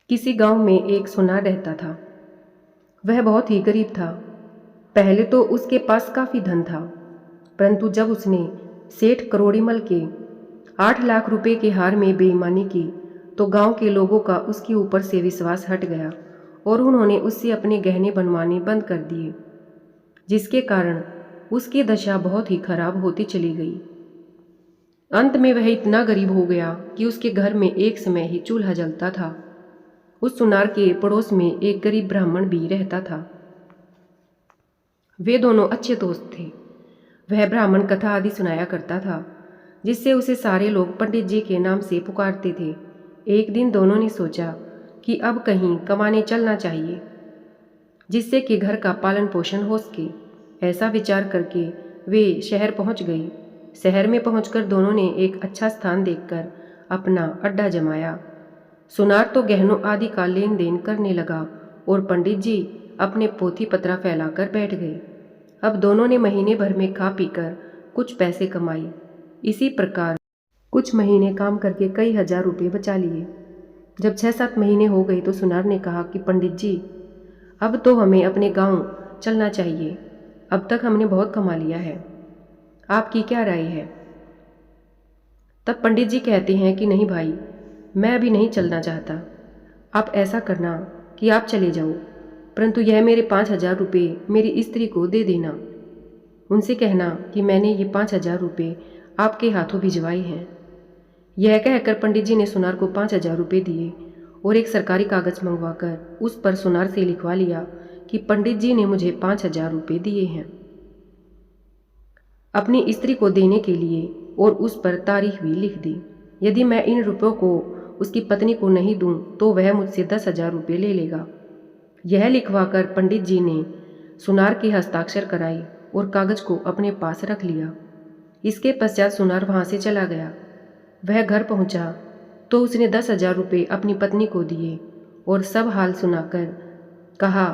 किसी गांव में एक सुनार रहता था। वह बहुत ही गरीब था। पहले तो उसके पास काफ़ी धन था, परंतु जब उसने सेठ करोड़ीमल के 8 लाख रुपए के हार में बेईमानी की तो गांव के लोगों का उसके ऊपर से विश्वास हट गया और उन्होंने उससे अपने गहने बनवाने बंद कर दिए, जिसके कारण उसकी दशा बहुत ही खराब होती चली गई। अंत में वह इतना गरीब हो गया कि उसके घर में एक समय ही चूल्हा जलता था। उस सुनार के पड़ोस में एक गरीब ब्राह्मण भी रहता था। वे दोनों अच्छे दोस्त थे। वह ब्राह्मण कथा आदि सुनाया करता था, जिससे उसे सारे लोग पंडित जी के नाम से पुकारते थे। एक दिन दोनों ने सोचा कि अब कहीं कमाने चलना चाहिए, जिससे कि घर का पालन पोषण हो सके। ऐसा विचार करके वे शहर पहुंच गए। शहर में पहुंचकर दोनों ने एक अच्छा स्थान देखकर अपना अड्डा जमाया। सुनार तो गहनों आदि का लेन देन करने लगा और पंडित जी अपने पोथी पत्रा फैलाकर बैठ गए। अब दोनों ने महीने भर में खा पीकर कुछ पैसे कमाए। इसी प्रकार कुछ महीने काम करके कई हजार रुपये बचा लिए। जब 6-7 महीने हो गए तो सुनार ने कहा कि पंडित जी, अब तो हमें अपने गांव चलना चाहिए। अब तक हमने बहुत कमा लिया है, आपकी क्या राय है? तब पंडित जी कहते हैं कि नहीं भाई, मैं अभी नहीं चलना चाहता। आप ऐसा करना कि आप चले जाओ, परंतु यह मेरे 5,000 रुपये मेरी स्त्री को दे देना। उनसे कहना कि मैंने ये 5,000 रुपये आपके हाथों भिजवाए हैं। यह कहकर पंडित जी ने सुनार को 5,000 रुपये दिए और एक सरकारी कागज मंगवाकर उस पर सुनार से लिखवा लिया कि पंडित जी ने मुझे 5,000 रुपये दिए हैं अपनी स्त्री को देने के लिए, और उस पर तारीख भी लिख दी। यदि मैं इन रुपयों को उसकी पत्नी को नहीं दूं तो वह मुझसे 10,000 रुपये ले लेगा। यह लिखवाकर पंडित जी ने सुनार के हस्ताक्षर कराए और कागज को अपने पास रख लिया। इसके पश्चात सुनार वहाँ से चला गया। वह घर पहुँचा तो उसने 10,000 रुपये अपनी पत्नी को दिए और सब हाल सुनाकर कहा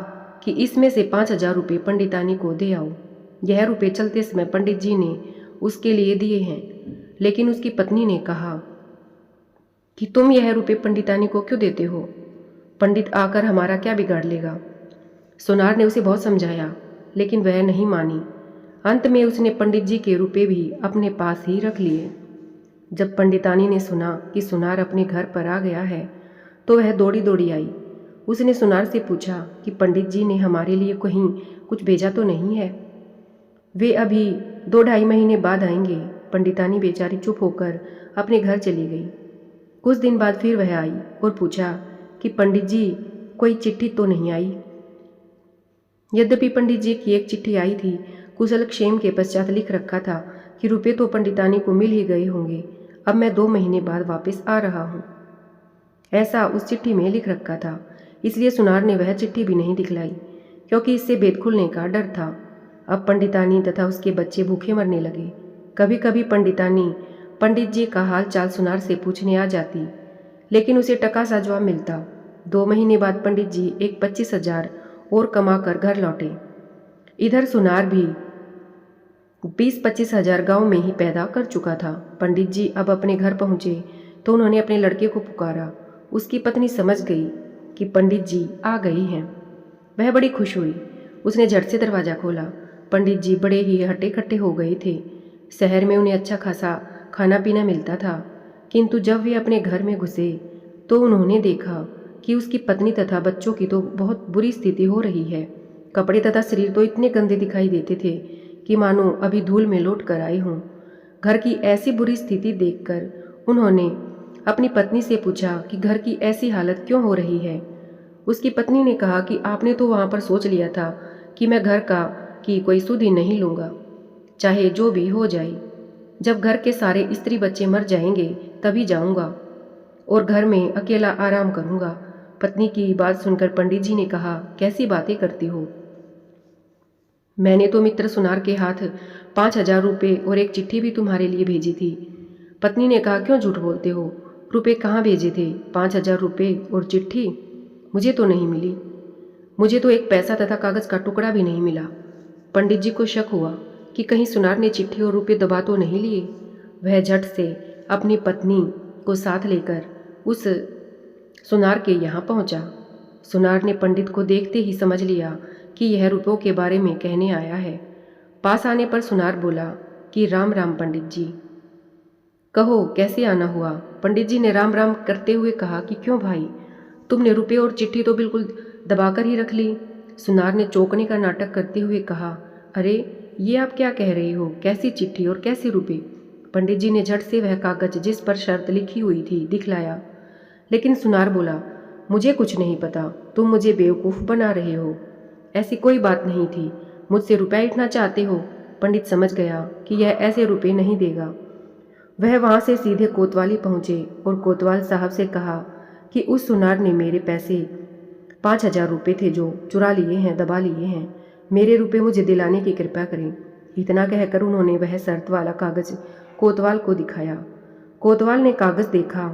कि इसमें से 5,000 रुपये पंडितानी को दे आओ। यह रुपये चलते समय पंडित जी ने उसके लिए दिए हैं, लेकिन उसकी पत्नी ने कहा कि तुम यह रुपये पंडितानी को क्यों देते हो? पंडित आकर हमारा क्या बिगाड़ लेगा? सुनार ने उसे बहुत समझाया, लेकिन वह नहीं मानी। अंत में उसने पंडित जी के रुपये भी अपने पास ही रख लिए। जब पंडितानी ने सुना कि सुनार अपने घर पर आ गया है तो वह दौड़ी दौड़ी आई। उसने सुनार से पूछा कि पंडित जी ने हमारे लिए कहीं कुछ भेजा तो नहीं है? वे अभी 2-2.5 महीने बाद आएंगे। पंडितानी बेचारी चुप होकर अपने घर चली गई। कुछ दिन बाद फिर वह आई और पूछा कि पंडित जी, कोई चिट्ठी तो नहीं आई? यद्यपि पंडित जी की एक चिट्ठी आई थी। कुशल क्षेम के पश्चात लिख रखा था कि रुपये तो पंडितानी को मिल ही गए होंगे, अब मैं 2 महीने बाद वापस आ रहा हूँ। ऐसा उस चिट्ठी में लिख रखा था। इसलिए सुनार ने वह चिट्ठी भी नहीं दिखलाई, क्योंकि इससे भेद खुलने का डर था। अब पंडितानी तथा उसके बच्चे भूखे मरने लगे। कभी कभी पंडितानी पंडित जी का हाल चाल सुनार से पूछने आ जाती, लेकिन उसे टका सा जवाब मिलता। 2 महीने बाद पंडित जी एक 25,000 और कमाकर घर लौटे। इधर सुनार भी 20-25 हजार गाँव में ही पैदा कर चुका था। पंडित जी अब अपने घर पहुँचे तो उन्होंने अपने लड़के को पुकारा। उसकी पत्नी समझ गई कि पंडित जी आ गए हैं। वह बड़ी खुश हुई। उसने झट से दरवाज़ा खोला। पंडित जी बड़े ही हट्टे कट्टे हो गए थे। शहर में उन्हें अच्छा खासा खाना पीना मिलता था, किंतु जब वे अपने घर में घुसे तो उन्होंने देखा कि उसकी पत्नी तथा बच्चों की तो बहुत बुरी स्थिति हो रही है। कपड़े तथा शरीर तो इतने गंदे दिखाई देते थे कि मानो अभी धूल में लौट कर आए हों। घर की ऐसी बुरी स्थिति देखकर उन्होंने अपनी पत्नी से पूछा कि घर की ऐसी हालत क्यों हो रही है। उसकी पत्नी ने कहा कि आपने तो वहाँ पर सोच लिया था कि मैं घर का की कोई सुध ही नहीं लूँगा, चाहे जो भी हो जाए। जब घर के सारे स्त्री बच्चे मर जाएंगे तभी जाऊँगा और घर में अकेला आराम करूँगा। पत्नी की बात सुनकर पंडित जी ने कहा, कैसी बातें करती हो? मैंने तो मित्र सुनार के हाथ 5,000 रुपये और एक चिट्ठी भी तुम्हारे लिए भेजी थी। पत्नी ने कहा, क्यों झूठ बोलते हो? रुपये कहाँ भेजे थे? 5,000 रुपये और चिट्ठी मुझे तो नहीं मिली। मुझे तो एक पैसा तथा कागज़ का टुकड़ा भी नहीं मिला। पंडित जी को शक हुआ कि कहीं सुनार ने चिट्ठी और रुपये दबा तो नहीं लिए। वह झट से अपनी पत्नी को साथ लेकर उस सुनार के यहाँ पहुँचा। सुनार ने पंडित को देखते ही समझ लिया कि यह रुपयों के बारे में कहने आया है। पास आने पर सुनार बोला कि राम राम पंडित जी। कहो कैसे आना हुआ? पंडित जी ने राम राम करते हुए कहा कि क्यों भाई, तुमने रुपये और चिट्ठी तो बिल्कुल दबाकर ही रख ली। सुनार ने चौंकने का नाटक करते हुए कहा, अरे ये आप क्या कह रही हो? कैसी चिट्ठी और कैसे रुपये? पंडित जी ने झट से वह कागज जिस पर शर्त लिखी हुई थी दिखलाया। लेकिन सुनार बोला, मुझे कुछ नहीं पता, तुम मुझे बेवकूफ़ बना रहे हो। ऐसी कोई बात नहीं थी, मुझसे रुपया इतना चाहते हो? पंडित समझ गया कि यह ऐसे रुपये नहीं देगा। वह वहाँ से सीधे कोतवाली पहुँचे और कोतवाल साहब से कहा कि उस सुनार ने मेरे पैसे 5,000 रुपये थे जो चुरा लिए हैं, दबा लिए हैं। मेरे रुपये मुझे दिलाने की कृपा करें। इतना कहकर उन्होंने वह शर्त वाला कागज़ कोतवाल को दिखाया। कोतवाल ने कागज़ देखा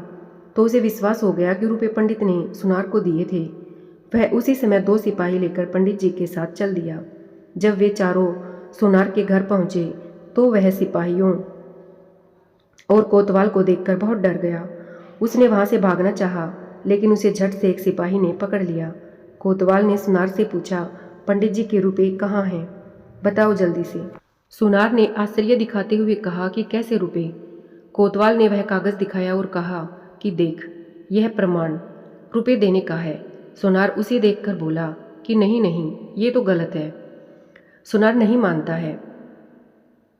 तो उसे विश्वास हो गया कि रुपये पंडित ने सुनार को दिए थे। वह उसी समय 2 सिपाही लेकर पंडित जी के साथ चल दिया। जब वे चारों सुनार के घर पहुँचे तो वह सिपाहियों और कोतवाल को देखकर बहुत डर गया। उसने वहाँ से भागना चाहा, लेकिन उसे झट से एक सिपाही ने पकड़ लिया। कोतवाल ने सुनार से पूछा, पंडित जी के रुपये कहाँ हैं? बताओ जल्दी से। सुनार ने आश्चर्य दिखाते हुए कहा कि कैसे रुपये? कोतवाल ने वह कागज़ दिखाया और कहा कि देख, यह प्रमाण रुपये देने का है। सुनार उसे देखकर बोला कि नहीं नहीं, ये तो गलत है। सुनार नहीं मानता है।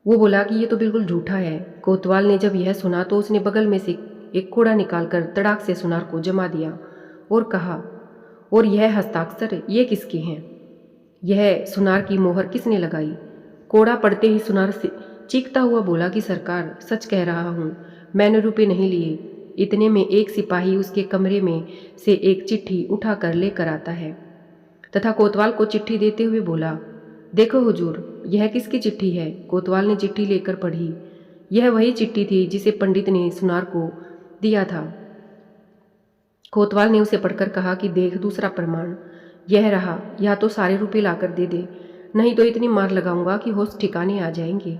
वो बोला कि ये तो बिल्कुल झूठा है। कोतवाल ने जब यह सुना तो उसने बगल में से एक कोड़ा निकालकर तड़ाक से सुनार को जमा दिया और कहा, और यह हस्ताक्षर ये किसके हैं? यह सुनार की मोहर किसने लगाई? कोड़ा पड़ते ही सुनार से चीखता हुआ बोला कि सरकार, सच कह रहा हूँ, मैंने रुपये नहीं लिए। इतने में एक सिपाही उसके कमरे में से एक चिट्ठी उठा कर लेकर आता है तथा कोतवाल को चिट्ठी देते हुए बोला, देखो हुजूर, यह किसकी चिट्ठी है? कोतवाल ने चिट्ठी लेकर पढ़ी। यह वही चिट्ठी थी जिसे पंडित ने सुनार को दिया था। कोतवाल ने उसे पढ़कर कहा कि देख, दूसरा प्रमाण यह रहा, या तो सारे रुपये लाकर दे दे, नहीं तो इतनी मार लगाऊंगा कि होश ठिकाने आ जाएंगे।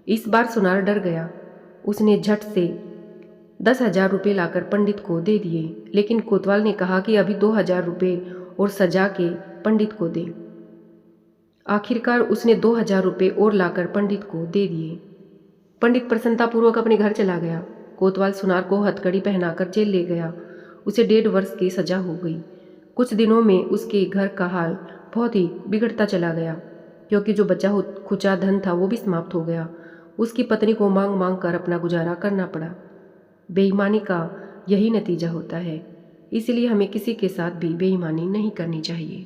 इस बार सुनार डर गया। उसने झट से 10,000 रुपये लाकर पंडित को दे दिए, लेकिन कोतवाल ने कहा कि अभी 2,000 रुपये और सजा के पंडित को दे। आखिरकार उसने 2,000 रुपये और लाकर पंडित को दे दिए। पंडित प्रसन्नतापूर्वक अपने घर चला गया। कोतवाल सुनार को हथकड़ी पहनाकर जेल ले गया। उसे 1.5 वर्ष की सजा हो गई। कुछ दिनों में उसके घर का हाल बहुत ही बिगड़ता चला गया, क्योंकि जो बचा खुचा धन था वो भी समाप्त हो गया। उसकी पत्नी को मांग मांग कर अपना गुजारा करना पड़ा। बेईमानी का यही नतीजा होता है, इसलिए हमें किसी के साथ भी बेईमानी नहीं करनी चाहिए।